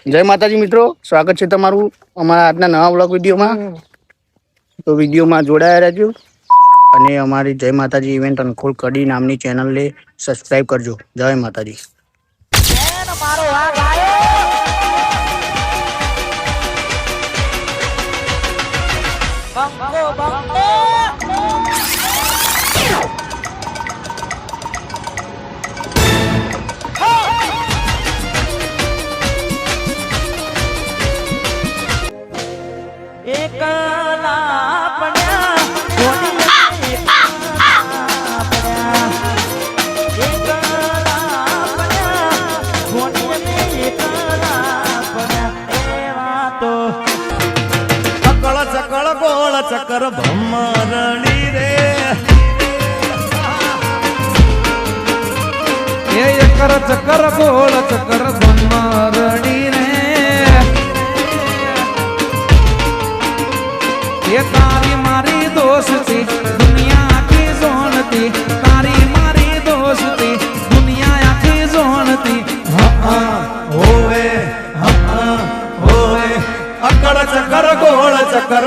જય માતાજી મિત્રો, સ્વાગત છે તમારું અમારા આજના નવા વ્લોગ વિડીયોમાં. તો વિડીયોમાં જોડાયા રહેજો અને અમારી જય માતાજી ઇવેન્ટ અનખોલ કડી નામની ચેનલને સબસ્ક્રાઈબ કરજો. જય માતાજી. ચક્કર ભમરણી રે એ ચક્કર ચક્કર ગોળ ચક્કર ભમરણી રે એ તારી મારી દોસ્તી દુનિયા આખી જોણતી તારી મારી દોસ્તી દુનિયા આખી જોણતી હોવે હોવે અકડ ચક્કર ગોળ ચક્કર